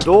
2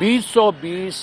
2020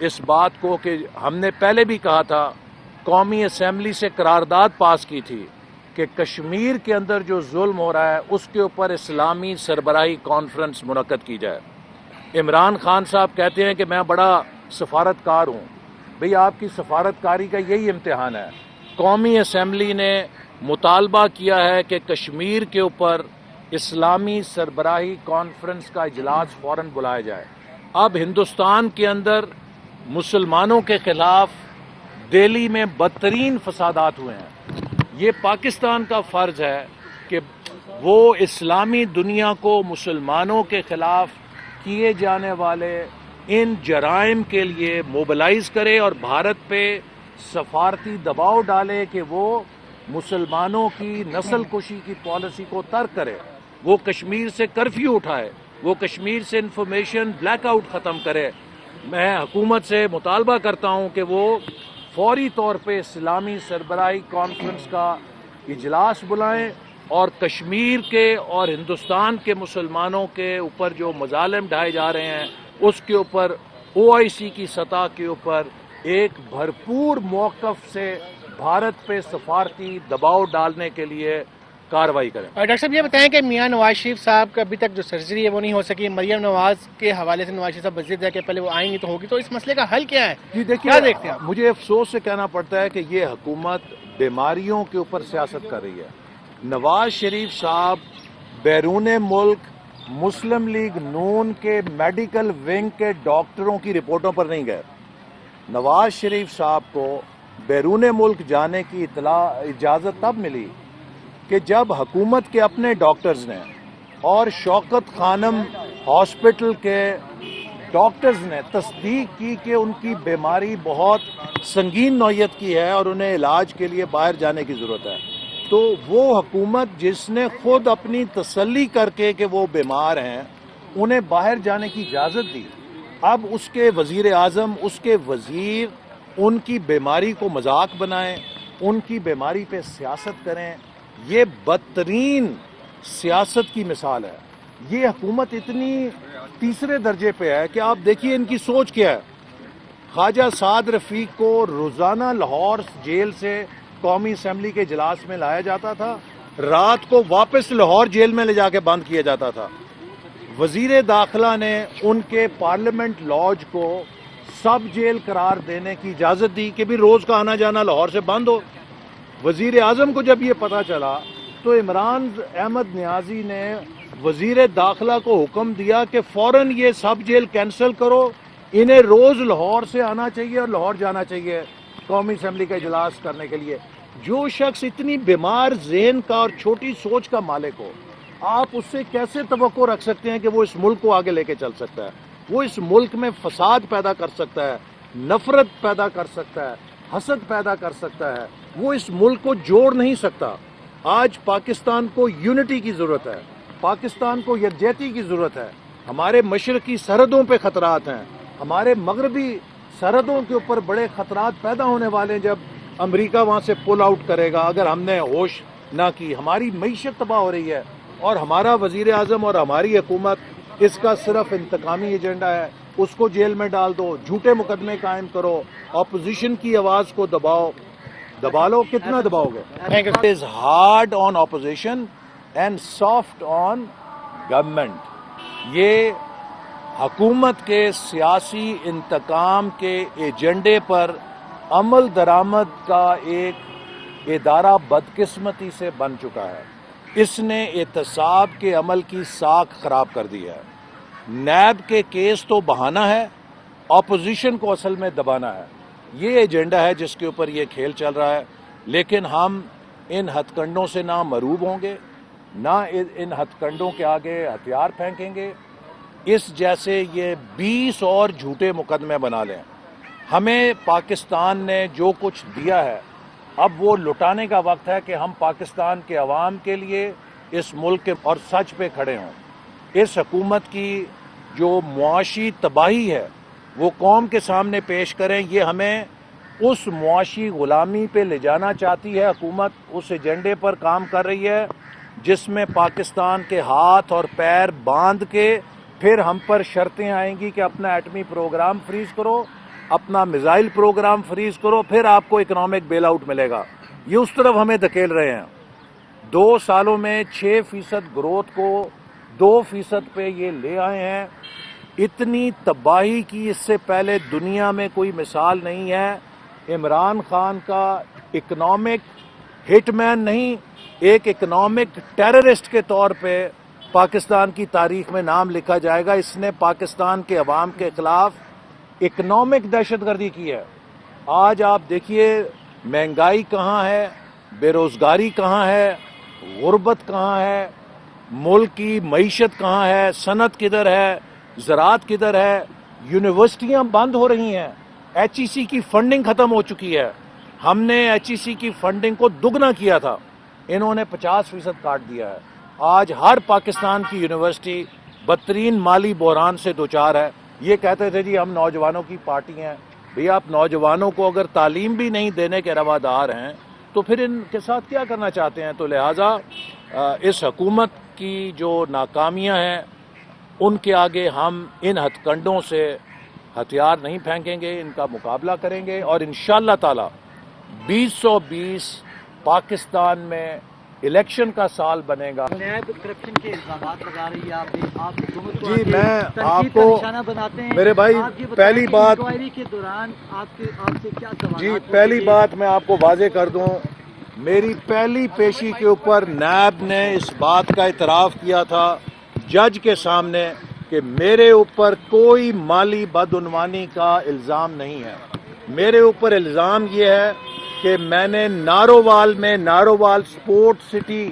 اس بات کو کہ ہم نے پہلے بھی کہا تھا، قومی اسمبلی سے قرارداد پاس کی تھی کہ کشمیر کے اندر جو ظلم ہو رہا ہے اس کے اوپر اسلامی سربراہی کانفرنس منعقد کی جائے۔ عمران خان صاحب کہتے ہیں کہ میں بڑا سفارتکار ہوں، بھئی آپ کی سفارتکاری کا یہی امتحان ہے۔ قومی اسمبلی نے مطالبہ کیا ہے کہ کشمیر کے اوپر اسلامی سربراہی کانفرنس کا اجلاس فوراً بلایا جائے۔ اب ہندوستان کے اندر مسلمانوں کے خلاف دہلی میں بدترین فسادات ہوئے ہیں۔ یہ پاکستان کا فرض ہے کہ وہ اسلامی دنیا کو مسلمانوں کے خلاف کیے جانے والے ان جرائم کے لیے موبلائز کرے اور بھارت پہ سفارتی دباؤ ڈالے کہ وہ مسلمانوں کی نسل کشی کی پالیسی کو ترک کرے، وہ کشمیر سے کرفیو اٹھائے، وہ کشمیر سے انفارمیشن بلیک آؤٹ ختم کرے۔ میں حکومت سے مطالبہ کرتا ہوں کہ وہ فوری طور پہ اسلامی سربراہی کانفرنس کا اجلاس بلائیں اور کشمیر کے اور ہندوستان کے مسلمانوں کے اوپر جو مظالم ڈھائے جا رہے ہیں اس کے اوپر OIC کی سطح کے اوپر ایک بھرپور موقف سے بھارت پہ سفارتی دباؤ ڈالنے کے لیے کارروائی کریں۔ اور ڈاکٹر صاحب یہ بتائیں کہ میاں نواز شریف صاحب کا ابھی تک جو سرجری ہے وہ نہیں ہو سکی، مریم نواز کے حوالے سے نواز شریف صاحب وزیر کہ پہلے وہ آئیں گی تو ہوگی، تو اس مسئلے کا حل کیا ہے؟ جی دیکھیے، کیا دیکھتے ہیں آپ؟ مجھے افسوس سے کہنا پڑتا ہے کہ یہ حکومت بیماریوں کے اوپر سیاست کر رہی ہے۔ نواز شریف صاحب بیرون ملک مسلم لیگ نون کے میڈیکل ونگ کے ڈاکٹروں کی رپورٹوں پر نہیں گئے۔ نواز شریف صاحب کو بیرون ملک جانے کی اجازت تب ملی کہ جب حکومت کے اپنے ڈاکٹرز نے اور شوکت خانم ہاسپٹل کے ڈاکٹرز نے تصدیق کی کہ ان کی بیماری بہت سنگین نوعیت کی ہے اور انہیں علاج کے لیے باہر جانے کی ضرورت ہے۔ تو وہ حکومت جس نے خود اپنی تسلی کر کے کہ وہ بیمار ہیں انہیں باہر جانے کی اجازت دی، اب اس کے وزیر اعظم، اس کے وزیر ان کی بیماری کو مذاق بنائیں، ان کی بیماری پہ سیاست کریں، یہ بدترین سیاست کی مثال ہے۔ یہ حکومت اتنی تیسرے درجے پہ ہے کہ آپ دیکھیے ان کی سوچ کیا ہے۔ خواجہ سعد رفیق کو روزانہ لاہور جیل سے قومی اسمبلی کے اجلاس میں لایا جاتا تھا، رات کو واپس لاہور جیل میں لے جا کے بند کیا جاتا تھا۔ وزیر داخلہ نے ان کے پارلیمنٹ لاج کو سب جیل قرار دینے کی اجازت دی کہ بھی روز کا آنا جانا لاہور سے بند ہو۔ وزیر اعظم کو جب یہ پتا چلا تو عمران احمد نیازی نے وزیر داخلہ کو حکم دیا کہ فوراً یہ سب جیل کینسل کرو، انہیں روز لاہور سے آنا چاہیے اور لاہور جانا چاہیے قومی اسمبلی کا اجلاس کرنے کے لیے۔ جو شخص اتنی بیمار ذہن کا اور چھوٹی سوچ کا مالک ہو، آپ اس سے کیسے توقع رکھ سکتے ہیں کہ وہ اس ملک کو آگے لے کے چل سکتا ہے؟ وہ اس ملک میں فساد پیدا کر سکتا ہے، نفرت پیدا کر سکتا ہے، حسد پیدا کر سکتا ہے، وہ اس ملک کو جوڑ نہیں سکتا۔ آج پاکستان کو یونٹی کی ضرورت ہے، پاکستان کو یکجہتی کی ضرورت ہے۔ ہمارے مشرقی سرحدوں پہ خطرات ہیں، ہمارے مغربی سرحدوں کے اوپر بڑے خطرات پیدا ہونے والے ہیں جب امریکہ وہاں سے پل آؤٹ کرے گا اگر ہم نے ہوش نہ کی۔ ہماری معیشت تباہ ہو رہی ہے اور ہمارا وزیر اعظم اور ہماری حکومت اس کا صرف انتقامی ایجنڈا ہے۔ اس کو جیل میں ڈال دو، جھوٹے مقدمے قائم کرو، اپوزیشن کی آواز کو دبا لو، کتنا دباؤ گے؟ It is hard on opposition and soft on government۔ یہ حکومت کے سیاسی انتقام کے ایجنڈے پر عمل درآمد کا ایک ادارہ بدقسمتی سے بن چکا ہے۔ اس نے احتساب کے عمل کی ساکھ خراب کر دی ہے۔ نیب کے کیس تو بہانہ ہے، اپوزیشن کو اصل میں دبانا ہے۔ یہ ایجنڈا ہے جس کے اوپر یہ کھیل چل رہا ہے، لیکن ہم ان ہتھ کنڈوں سے نہ مروب ہوں گے، نہ ان ہتھ کنڈوں کے آگے ہتھیار پھینکیں گے۔ اس جیسے یہ 20 اور جھوٹے مقدمے بنا لیں۔ ہمیں پاکستان نے جو کچھ دیا ہے اب وہ لٹانے کا وقت ہے کہ ہم پاکستان کے عوام کے لیے اس ملک کے اور سچ پہ کھڑے ہوں۔ اس حکومت کی جو معاشی تباہی ہے وہ قوم کے سامنے پیش کریں۔ یہ ہمیں اس معاشی غلامی پہ لے جانا چاہتی ہے حکومت، اس ایجنڈے پر کام کر رہی ہے جس میں پاکستان کے ہاتھ اور پیر باندھ کے پھر ہم پر شرطیں آئیں گی کہ اپنا ایٹمی پروگرام فریز کرو اپنا میزائل پروگرام فریز کرو، پھر آپ کو اکنامک بیل آؤٹ ملے گا. یہ اس طرف ہمیں دھکیل رہے ہیں. 2 سالوں میں 6% گروتھ کو 2% پہ یہ لے آئے ہیں. اتنی تباہی کی اس سے پہلے دنیا میں کوئی مثال نہیں ہے. عمران خان کا اکنامک ہٹ مین نہیں، ایک اکنامک ٹیررسٹ کے طور پہ پاکستان کی تاریخ میں نام لکھا جائے گا. اس نے پاکستان کے عوام کے خلاف اکنامک دہشت گردی کی ہے. آج آپ دیکھیے مہنگائی کہاں ہے، بے روزگاری کہاں ہے، غربت کہاں ہے، ملک کی معیشت کہاں ہے، صنعت کدھر ہے، زراعت کدھر ہے. یونیورسٹیاں بند ہو رہی ہیں، ایچ ای سی کی فنڈنگ ختم ہو چکی ہے. ہم نے ایچ ای سی کی فنڈنگ کو دگنا کیا تھا، انہوں نے 50% کاٹ دیا ہے. آج ہر پاکستان کی یونیورسٹی بدترین مالی بحران سے دوچار ہے. یہ کہتے تھے جی ہم نوجوانوں کی پارٹی ہیں. بھئی آپ نوجوانوں کو اگر تعلیم بھی نہیں دینے کے روادار ہیں تو پھر ان کے ساتھ کیا کرنا چاہتے ہیں؟ تو لہٰذا اس حکومت کی جو ناکامیاں ہیں ان کے آگے ہم ان ہتھ کنڈوں سے ہتھیار نہیں پھینکیں گے، ان کا مقابلہ کریں گے. اور انشاءاللہ تعالی 2020 پاکستان میں الیکشن کا سال بنے گا. نیب کرپشن کے الزامات لگا رہی ہے، آپ حکومت کو جی آگے میں تنقید آپ کا کو نشانہ بناتے ہیں. میرے بھائی آپ یہ بتائیں پہلی کہ بات انکوائری کے دوران آپ سے کیا سوالات جی پوچھے پہلی گئے؟ بات میں آپ کو واضح کر دوں، میری پہلی پیشی کے اوپر نیب نے اس بات کا اعتراف کیا تھا جج کے سامنے کہ میرے اوپر کوئی مالی بدعنوانی کا الزام نہیں ہے. میرے اوپر الزام یہ ہے کہ میں نے نارووال سپورٹ سٹی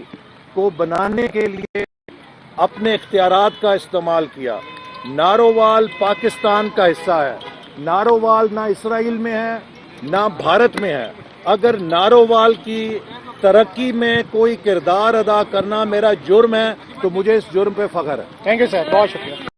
کو بنانے کے لیے اپنے اختیارات کا استعمال کیا. نارووال پاکستان کا حصہ ہے. نارووال نہ اسرائیل میں ہے نہ بھارت میں ہے. اگر نارووال کی ترقی میں کوئی کردار ادا کرنا میرا جرم ہے تو مجھے اس جرم پہ فخر ہے. تھینک یو سر، بہت شکریہ.